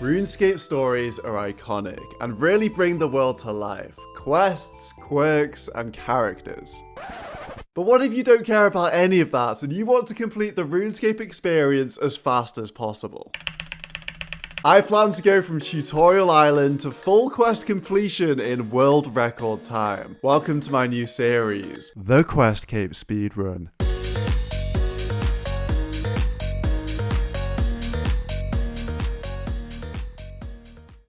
RuneScape stories are iconic and really bring the world to life. Quests, quirks, and characters. But what if you don't care about any of that and you want to complete the RuneScape experience as fast as possible? I plan to go from Tutorial Island to full quest completion in world record time. Welcome to my new series, The Questcape Speedrun.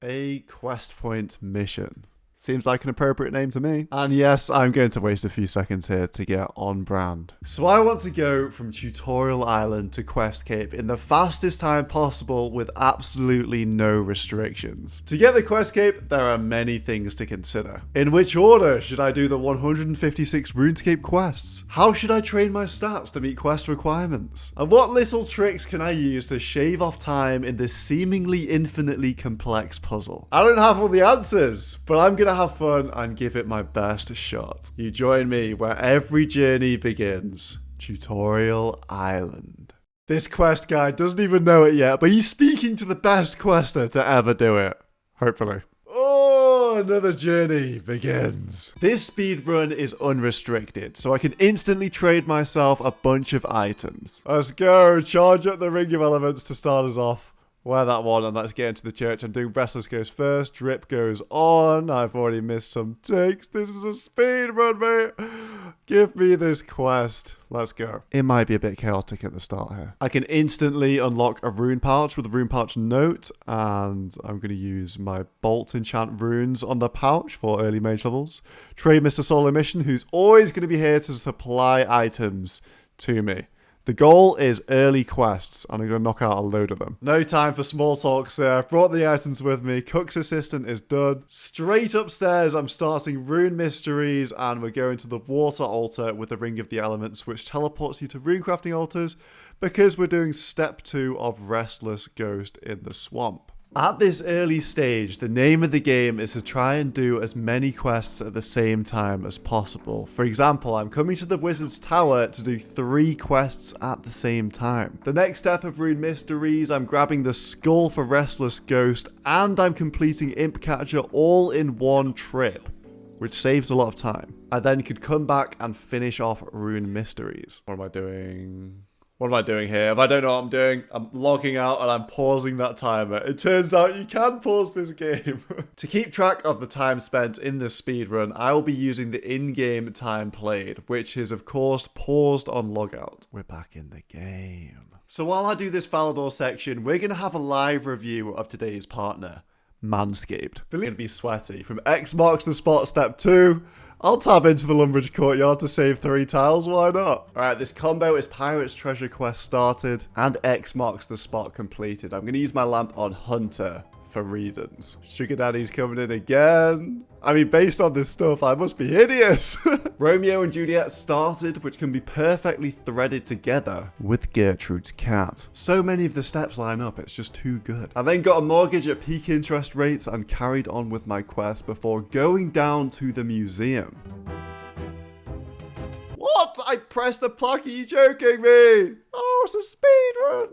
A quest point mission. Seems like an appropriate name to me. And yes, I'm going to waste a few seconds here to get on brand. So I want to go from Tutorial Island to Questcape in the fastest time possible with absolutely no restrictions. To get the Questcape, there are many things to consider. In which order should I do the 156 RuneScape quests? How should I train my stats to meet quest requirements? And what little tricks can I use to shave off time in this seemingly infinitely complex puzzle? I don't have all the answers, but I'm gonna have fun and give it my best shot. You join me where every journey begins. Tutorial Island. This quest guy doesn't even know it yet, but he's speaking to the best quester to ever do it. Hopefully. Oh, another journey begins. This speedrun is unrestricted, so I can instantly trade myself a bunch of items. Let's go, charge up the ring of elements to start us off. Wear that one and let's get into the church. I'm doing Restless goes first, Drip goes on. I've already missed some takes. This is a speed run, mate. Give me this quest. Let's go. It might be a bit chaotic at the start here. I can instantly unlock a rune pouch with a rune pouch note, and I'm going to use my bolt enchant runes on the pouch for early mage levels. Trade Mr. Solar Mission, who's always going to be here to supply items to me. The goal is early quests, and I'm going to knock out a load of them. No time for small talks there. I've brought the items with me. Cook's assistant is done. Straight upstairs, I'm starting Rune Mysteries, and we're going to the water altar with the Ring of the Elements, which teleports you to rune crafting altars, because we're doing step 2 of Restless Ghost in the Swamp. At this early stage, the name of the game is to try and do as many quests at the same time as possible. For example, I'm coming to the Wizard's Tower to do 3 quests at the same time. The next step of Rune Mysteries, I'm grabbing the Skull for Restless Ghost, and I'm completing Imp Catcher all in one trip, which saves a lot of time. I then could come back and finish off Rune Mysteries. What am I doing? What am I doing here? If I don't know what I'm doing, I'm logging out and I'm pausing that timer. It turns out you can pause this game. To keep track of the time spent in this speedrun, I will be using the in-game time played, which is of course paused on logout. We're back in the game. So while I do this Falador section, we're going to have a live review of today's partner, Manscaped. It's going to be sweaty. From X marks the spot step 2, I'll tab into the Lumbridge Courtyard to save 3 tiles, why not? Alright, this combo is Pirate's Treasure Quest started, and X marks the spot completed. I'm going to use my lamp on Hunter for reasons. Sugar Daddy's coming in again. I mean, based on this stuff, I must be hideous. Romeo and Juliet started, which can be perfectly threaded together with Gertrude's cat. So many of the steps line up, it's just too good. I then got a mortgage at peak interest rates and carried on with my quest before going down to the museum. What? I pressed the plaque, are you joking me? Oh, it's a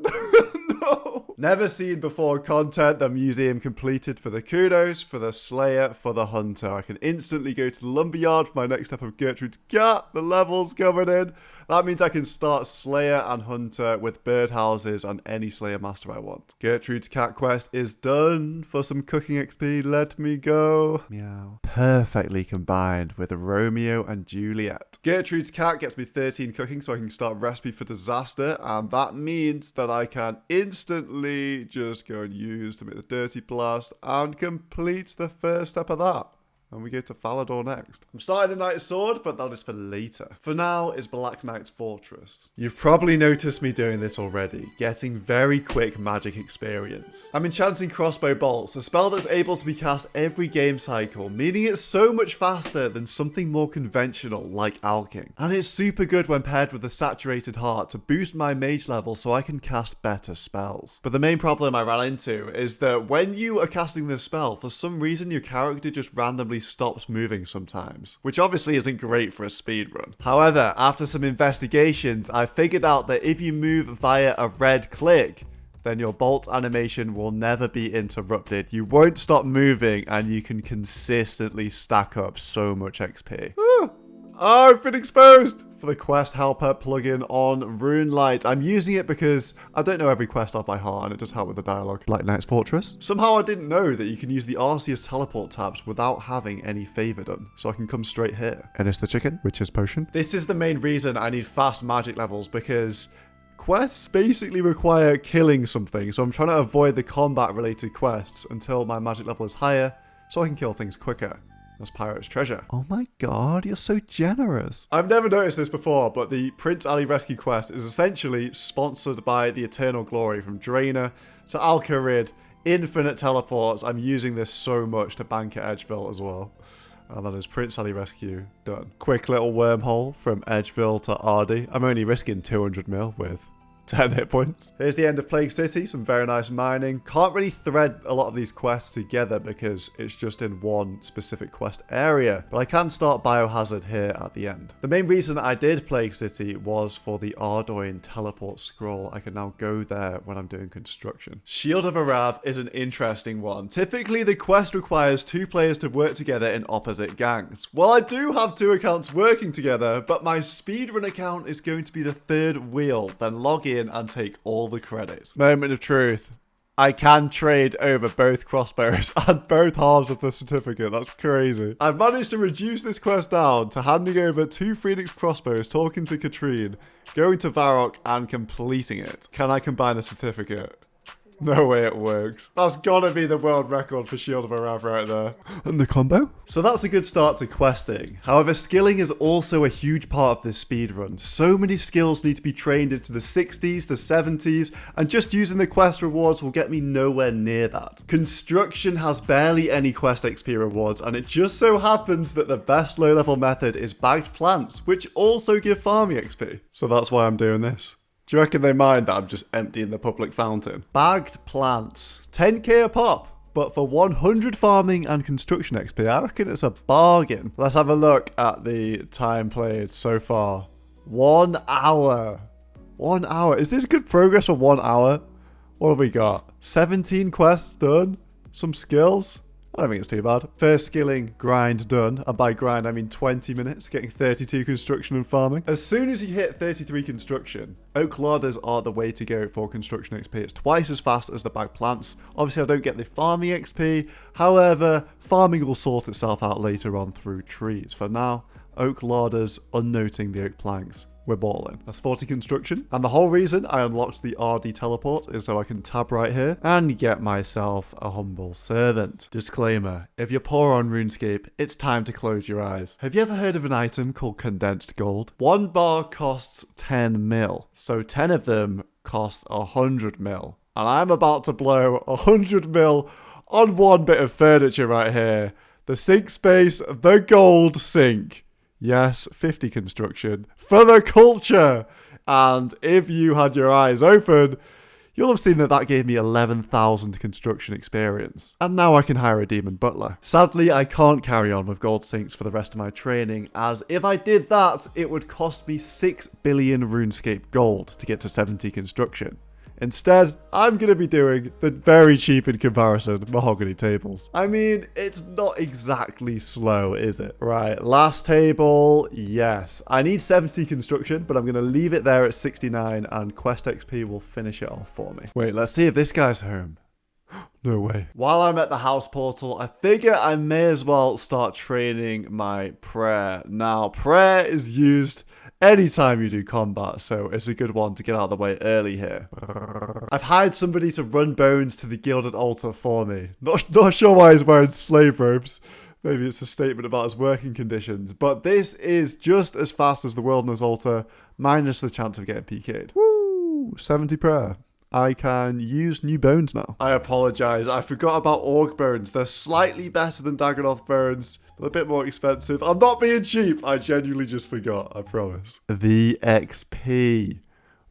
speedrun. No. Never seen before content. The museum completed for the kudos, for the slayer, for the hunter. I can instantly go to the lumberyard for my next step of Gertrude's cat. The level's coming in. That means I can start slayer and hunter with birdhouses on any slayer master I want. Gertrude's cat quest is done. For some cooking XP, let me go. Meow. Perfectly combined with Romeo and Juliet. Gertrude's cat gets me 13 cooking so I can start recipe for disaster, and that means that I can instantly just go and use to make the dirty blast and complete the first step of that. And we go to Falador next. I'm starting the Knight's Sword, but that is for later. For now is Black Knight's Fortress. You've probably noticed me doing this already, getting very quick magic experience. I'm enchanting Crossbow Bolts, a spell that's able to be cast every game cycle, meaning it's so much faster than something more conventional like Alking. And it's super good when paired with a Saturated Heart to boost my mage level so I can cast better spells. But the main problem I ran into is that when you are casting this spell, for some reason your character just randomly stops moving sometimes, which obviously isn't great for a speedrun. However, after some investigations, I figured out that if you move via a red click, then your bolt animation will never be interrupted. You won't stop moving, and you can consistently stack up so much XP. Oh, I've been exposed! For the quest helper plugin on Runelight. I'm using it because I don't know every quest off by heart, and it does help with the dialogue. Like Knight's Fortress. Somehow I didn't know that you can use the Arceus teleport tabs without having any favor done. So I can come straight here. And it's the chicken, which is potion. This is the main reason I need fast magic levels, because quests basically require killing something. So I'm trying to avoid the combat related quests until my magic level is higher, so I can kill things quicker. That's Pirate's Treasure. Oh my god, you're so generous. I've never noticed this before, but the Prince Ali Rescue quest is essentially sponsored by the Eternal Glory from Draenor to Al-Kharid. Infinite teleports. I'm using this so much to bank at Edgeville as well. And that is Prince Ali Rescue done. Quick little wormhole from Edgeville to Ardy. I'm only risking 200 mil with 10 hit points. Here's the end of Plague City, some very nice mining. Can't really thread a lot of these quests together because it's just in one specific quest area, but I can start Biohazard here at the end. The main reason I did Plague City was for the Ardoin teleport scroll. I can now go there when I'm doing construction. Shield of Arav is an interesting one. Typically, the quest requires 2 players to work together in opposite gangs. Well, I do have 2 accounts working together, but my speedrun account is going to be the 3rd wheel, then log in and take all the credit. Moment of truth. I can trade over both crossbows and both halves of the certificate. That's crazy. I've managed to reduce this quest down to handing over 2 Phoenix crossbows, talking to Katrine, going to Varrock, and completing it. Can I combine the certificate? No way it works. That's gotta be the world record for Shield of Arav right there. And the combo? So that's a good start to questing. However, skilling is also a huge part of this speedrun. So many skills need to be trained into the 60s, the 70s, and just using the quest rewards will get me nowhere near that. Construction has barely any quest XP rewards, and it just so happens that the best low-level method is bagged plants, which also give farming XP. So that's why I'm doing this. Do you reckon they mind that I'm just emptying the public fountain? Bagged plants. 10k a pop. But for 100 farming and construction XP, I reckon it's a bargain. Let's have a look at the time played so far. 1 hour. 1 hour. Is this good progress for 1 hour? What have we got? 17 quests done. Some skills. I don't think it's too bad. First skilling grind done. And by grind, I mean 20 minutes, getting 32 construction and farming. As soon as you hit 33 construction, oak ladders are the way to go for construction XP. It's twice as fast as the bagged plants. Obviously, I don't get the farming XP. However, farming will sort itself out later on through trees. For now, oak ladders, unnoting the oak planks. We're balling. That's 40 construction. And the whole reason I unlocked the RD teleport is so I can tab right here and get myself a humble servant. Disclaimer, if you're poor on Runescape, it's time to close your eyes. Have you ever heard of an item called condensed gold? 1 bar costs 10 mil. So 10 of them cost 100 mil. And I'm about to blow 100 mil on one bit of furniture right here. The sink space, the gold sink. Yes, 50 construction for the culture. And if you had your eyes open, you'll have seen that that gave me 11,000 construction experience. And now I can hire a demon butler. Sadly, I can't carry on with gold sinks for the rest of my training, as if I did that, it would cost me 6 billion RuneScape gold to get to 70 construction. Instead, I'm going to be doing the very cheap in comparison mahogany tables. I mean, it's not exactly slow, is it? Right, last table, yes. I need 70 construction, but I'm going to leave it there at 69 and Quest XP will finish it off for me. Wait, let's see if this guy's home. No way. While I'm at the house portal, I figure I may as well start training my prayer. Now, prayer is used anytime you do combat, so it's a good one to get out of the way early here. I've hired somebody to run bones to the gilded altar for me. Not sure why he's wearing slave robes. Maybe it's a statement about his working conditions. But this is just as fast as the wilderness altar, minus the chance of getting PK'd. Woo! 70 prayer. I can use new bones now. I apologize, I forgot about orc bones. They're slightly better than Dagonoth bones, but a bit more expensive. I'm not being cheap, I genuinely just forgot, I promise. The XP.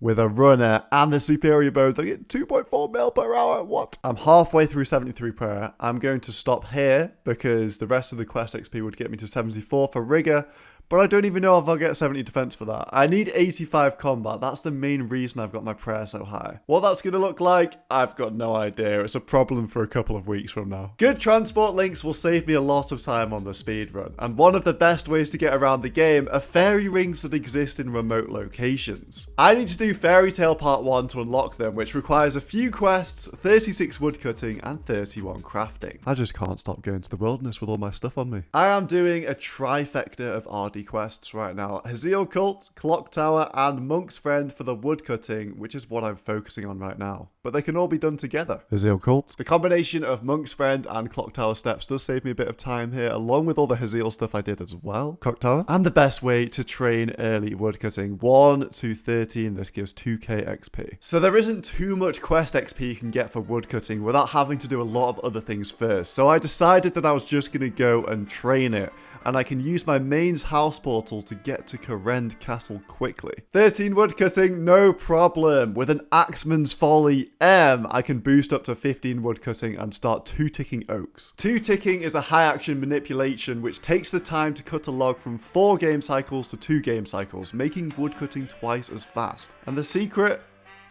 With a runner and the superior bones, I get 2.4 mil per hour. What? I'm halfway through 73 prayer. I'm going to stop here because the rest of the quest XP would get me to 74 for rigor. but I don't even know if I'll get 70 defense for that. I need 85 combat. That's the main reason I've got my prayer so high. What that's going to look like, I've got no idea. It's a problem for a couple of weeks from now. Good transport links will save me a lot of time on the speedrun, and one of the best ways to get around the game are fairy rings that exist in remote locations. I need to do Fairy Tale Part 1 to unlock them, which requires a few quests, 36 woodcutting, and 31 crafting. I just can't stop going to the wilderness with all my stuff on me. I am doing a trifecta of RD quests right now. Hazeal Cult, Clock Tower, and Monk's Friend for the woodcutting, which is what I'm focusing on right now. But they can all be done together. Hazeal Cult. The combination of Monk's Friend and Clock Tower steps does save me a bit of time here, along with all the Hazeal stuff I did as well. Clock Tower. And the best way to train early woodcutting. 1 to 13, this gives 2k XP. So there isn't too much quest XP you can get for woodcutting without having to do a lot of other things first. So I decided that I was just going to go and train it, and I can use my mains house portal to get to Korend Castle quickly. 13 woodcutting, no problem. With an Axeman's Folly M, I can boost up to 15 woodcutting and start 2-ticking oaks. 2-ticking is a high action manipulation which takes the time to cut a log from 4 game cycles to 2 game cycles, making woodcutting twice as fast. And the secret?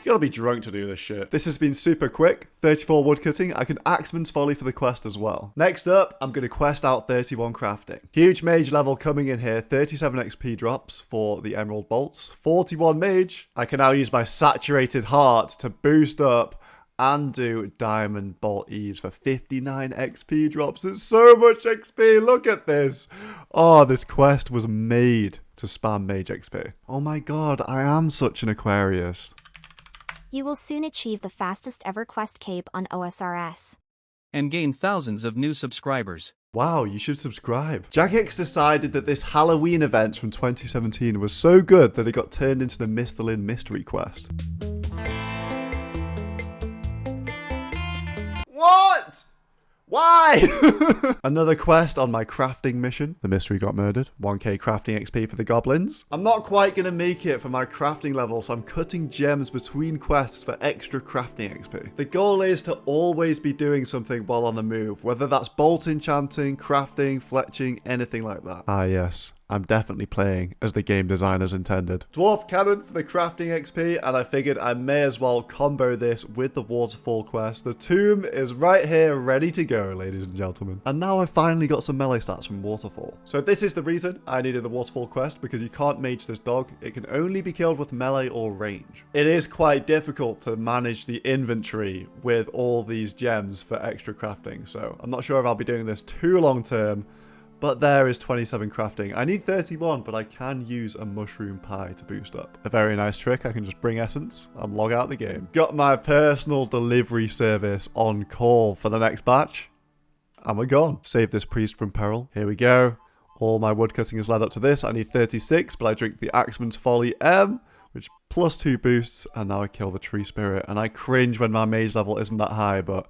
You gotta be drunk to do this shit. This has been super quick. 34 woodcutting. I can Axeman's Folly for the quest as well. Next up, I'm gonna quest out 31 crafting. Huge mage level coming in here. 37 XP drops for the emerald bolts. 41 mage. I can now use my saturated heart to boost up and do diamond bolt ease for 59 XP drops. It's so much XP. Look at this. Oh, this quest was made to spam mage XP. Oh my god, I am such an Aquarius. You will soon achieve the fastest ever quest cape on OSRS. And gain thousands of new subscribers. Wow, you should subscribe. Jagex decided that this Halloween event from 2017 was so good that it got turned into the Misthalin Mystery Quest. What? Why? Another quest on my crafting mission. The mystery got murdered. 1k crafting XP for the goblins. I'm not quite going to make it for my crafting level, so I'm cutting gems between quests for extra crafting XP. The goal is to always be doing something while on the move, whether that's bolt enchanting, crafting, fletching, anything like that. Ah yes, I'm definitely playing as the game designers intended. Dwarf Cannon for the crafting XP, and I figured I may as well combo this with the waterfall quest. The tomb is right here, ready to go, ladies and gentlemen. And now I've finally got some melee stats from waterfall. So this is the reason I needed the waterfall quest, because you can't mage this dog. It can only be killed with melee or range. It is quite difficult to manage the inventory with all these gems for extra crafting, so I'm not sure if I'll be doing this too long term. But there is 27 crafting. I need 31, but I can use a mushroom pie to boost up. A very nice trick. I can just bring essence and log out the game. Got my personal delivery service on call for the next batch. And we're gone. Save this priest from peril. Here we go. All my woodcutting has led up to this. I need 36, but I drink the Axeman's Folly M, which plus 2 boosts, and now I kill the tree spirit. And I cringe when my mage level isn't that high, but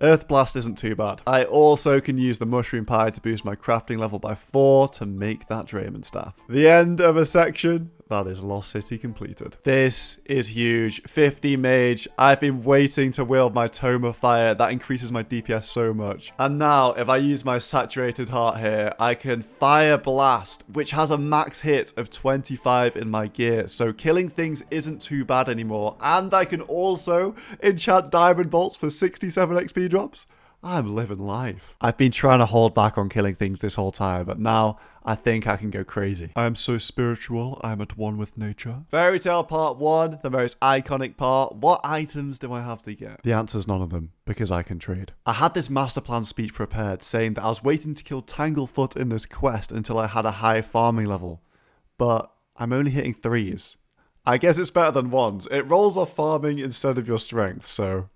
Earth Blast isn't too bad. I also can use the mushroom pie to boost my crafting level by 4 to make that Draymond staff. The end of a section. That is Lost City completed. This is huge. 50 mage. I've been waiting to wield my Tome of Fire. That increases my DPS so much. And now, if I use my saturated heart here, I can Fire Blast, which has a max hit of 25 in my gear. So killing things isn't too bad anymore. And I can also enchant diamond bolts for 67 XP drops. I'm living life. I've been trying to hold back on killing things this whole time, but now I think I can go crazy. I am so spiritual, I'm at one with nature. Fairy Tale Part 1, the most iconic part. What items do I have to get? The answer's none of them, because I can trade. I had this master plan speech prepared, saying that I was waiting to kill Tanglefoot in this quest until I had a high farming level. But I'm only hitting 3s. I guess it's better than 1s. It rolls off farming instead of your strength, so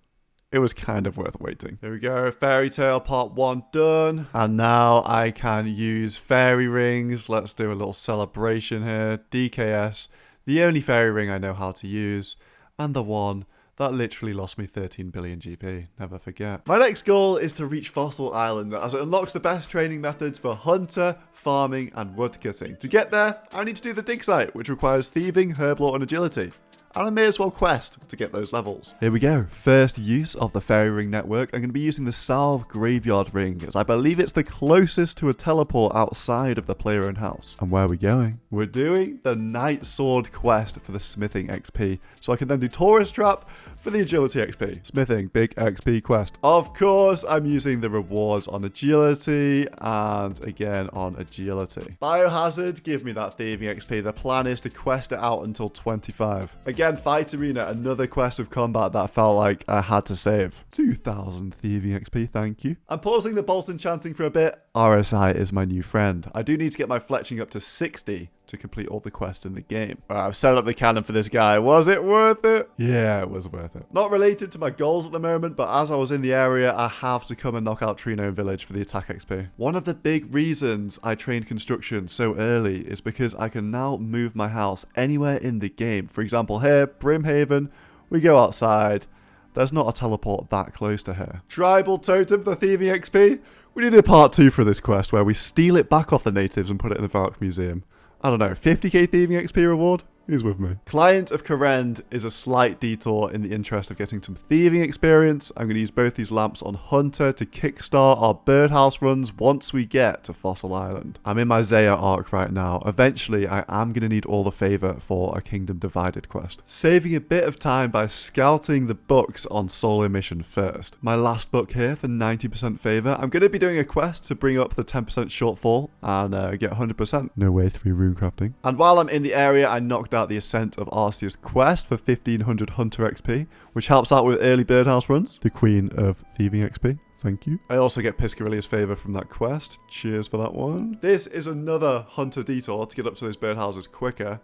it was kind of worth waiting. Here we go, Fairy Tale Part 1 done. And now I can use fairy rings. Let's do a little celebration here. DKS, the only fairy ring I know how to use, and the one that literally lost me 13 billion GP. Never forget. My next goal is to reach Fossil Island, as it unlocks the best training methods for hunter, farming, and woodcutting. To get there, I need to do the dig site, which requires thieving, herblore, and agility. and I may as well quest to get those levels. Here we go. First use of the fairy ring network. I'm going to be using the Salve graveyard ring, as I believe it's the closest to a teleport outside of the player-owned house. And where are we going? We're doing the Knight Sword quest for the smithing XP, so I can then do Taurus Trap for the agility XP. Smithing, big XP quest. Of course, I'm using the rewards on agility and again on agility. Biohazard, give me that thieving XP. The plan is to quest it out until 25. Again, Fight Arena, another quest of combat that I felt like I had to save. 2,000 thieving XP, thank you. I'm pausing the bolt enchanting for a bit. RSI is my new friend. I do need to get my fletching up to 60 to complete all the quests in the game. Alright, I've set up the cannon for this guy. Was it worth it? Yeah, it was worth it. Not related to my goals at the moment, but as I was in the area, I have to come and knock out Trino Village for the attack XP. One of the big reasons I trained construction so early is because I can now move my house anywhere in the game. For example, here, Brimhaven, we go outside. There's not a teleport that close to here. Tribal Totem for thieving XP. We need a part 2 for this quest where we steal it back off the natives and put it in the Varrock Museum. I don't know, 50k thieving XP reward? Who's with me? Client of Karend is a slight detour in the interest of getting some thieving experience. I'm going to use both these lamps on Hunter to kickstart our birdhouse runs once we get to Fossil Island. I'm in my Zaya arc right now. Eventually, I am going to need all the favor for a Kingdom Divided quest. Saving a bit of time by scouting the books on Solo Mission first. My last book here for 90% favor. I'm going to be doing a quest to bring up the 10% shortfall and get 100%. No way 3 rune crafting. And while I'm in the area, I knocked out the Ascent of Arceus quest for 1500 Hunter XP, which helps out with early birdhouse runs. The Queen of Thieving XP. Thank you. I also get Piscarilia's favor from that quest. Cheers for that one. This is another Hunter detour to get up to those birdhouses quicker.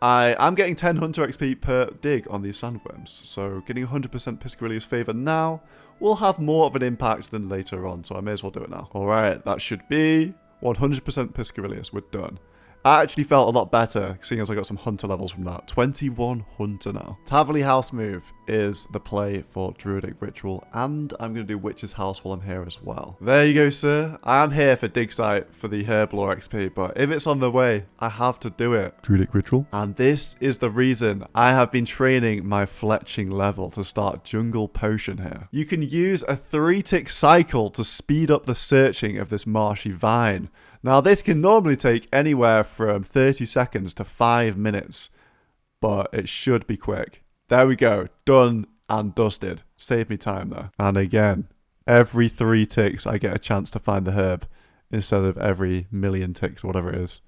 I am getting 10 Hunter XP per dig on these sandworms, so getting 100% Piscarilia's favor now will have more of an impact than later on, so I may as well do it now. Alright, that should be 100% Piscarilia's. We're done. I actually felt a lot better, seeing as I got some Hunter levels from that. 21 Hunter now. Taverley House move is the play for Druidic Ritual, and I'm going to do Witch's House while I'm here as well. There you go, sir. I am here for Dig Site for the Herblore XP, but if it's on the way, I have to do it. Druidic Ritual. And this is the reason I have been training my fletching level to start Jungle Potion here. You can use a 3-tick cycle to speed up the searching of this marshy vine. Now, this can normally take anywhere from 30 seconds to 5 minutes, but it should be quick. There we go. Done and dusted. Save me time, though. And again, every 3 ticks, I get a chance to find the herb instead of every million ticks or whatever it is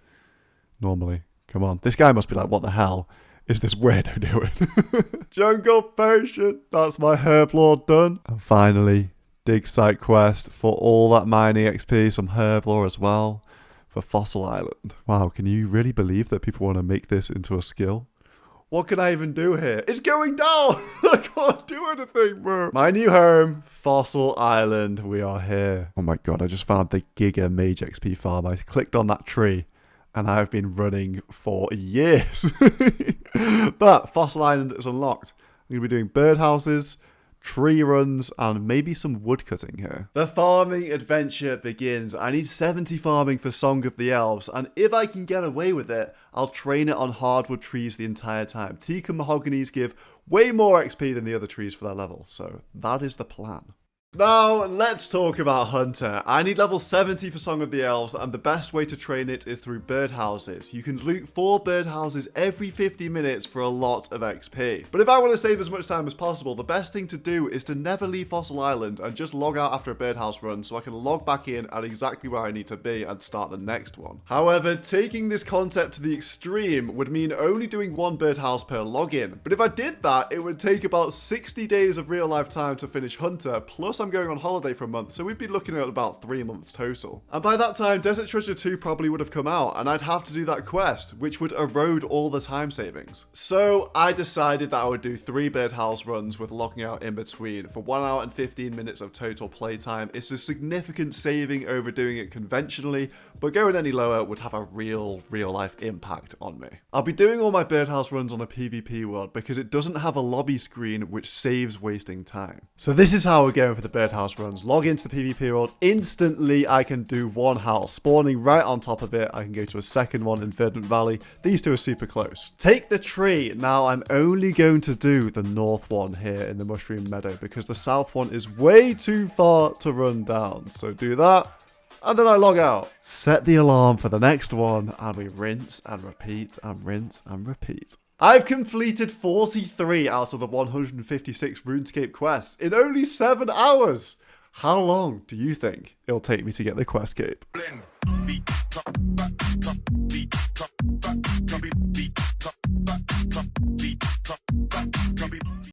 normally. Come on. This guy must be like, what the hell is this weirdo doing? Jungle Potion. That's my herb lord done. And finally, dig site quest for all that mining XP, some herblore as well for Fossil Island. Wow, can you really believe that people want to make this into a skill? What can I even do here? It's going down! I can't do anything, bro. My new home, Fossil Island. We are here. Oh my god, I just found the Giga Mage XP farm. I clicked on that tree and I've been running for years. But Fossil Island is unlocked. I'm going to be doing birdhouses, tree runs, and maybe some wood cutting here. The farming adventure begins. I need 70 farming for Song of the Elves, and if I can get away with it, I'll train it on hardwood trees the entire time. Teak and mahoganies give way more XP than the other trees for that level, so that is the plan. Now, let's talk about Hunter. I need level 70 for Song of the Elves, and the best way to train it is through birdhouses. You can loot 4 birdhouses every 50 minutes for a lot of XP. But if I want to save as much time as possible, the best thing to do is to never leave Fossil Island and just log out after a birdhouse run so I can log back in at exactly where I need to be and start the next one. However, taking this concept to the extreme would mean only doing 1 birdhouse per login. But if I did that, it would take about 60 days of real life time to finish Hunter, plus I'm going on holiday for a month, so we'd be looking at about 3 months total. And by that time, Desert Treasure 2 probably would have come out, and I'd have to do that quest, which would erode all the time savings. So I decided that I would do 3 birdhouse runs with logging out in between for 1 hour and 15 minutes of total playtime. It's a significant saving over doing it conventionally, but going any lower would have a real life impact on me. I'll be doing all my birdhouse runs on a PvP world because it doesn't have a lobby screen which saves wasting time. So this is how we're going for the birdhouse runs, log into the PvP world. Instantly, I can do one house, spawning right on top of it. I can go to a second one in Verdant Valley. These two are super close. Take the tree. Now, I'm only going to do the north one here in the Mushroom Meadow because the south one is way too far to run down. So do that. And then I log out. Set the alarm for the next one, and we rinse and repeat and rinse and repeat. I've completed 43 out of the 156 RuneScape quests in only 7 hours. How long do you think it'll take me to get the quest cape?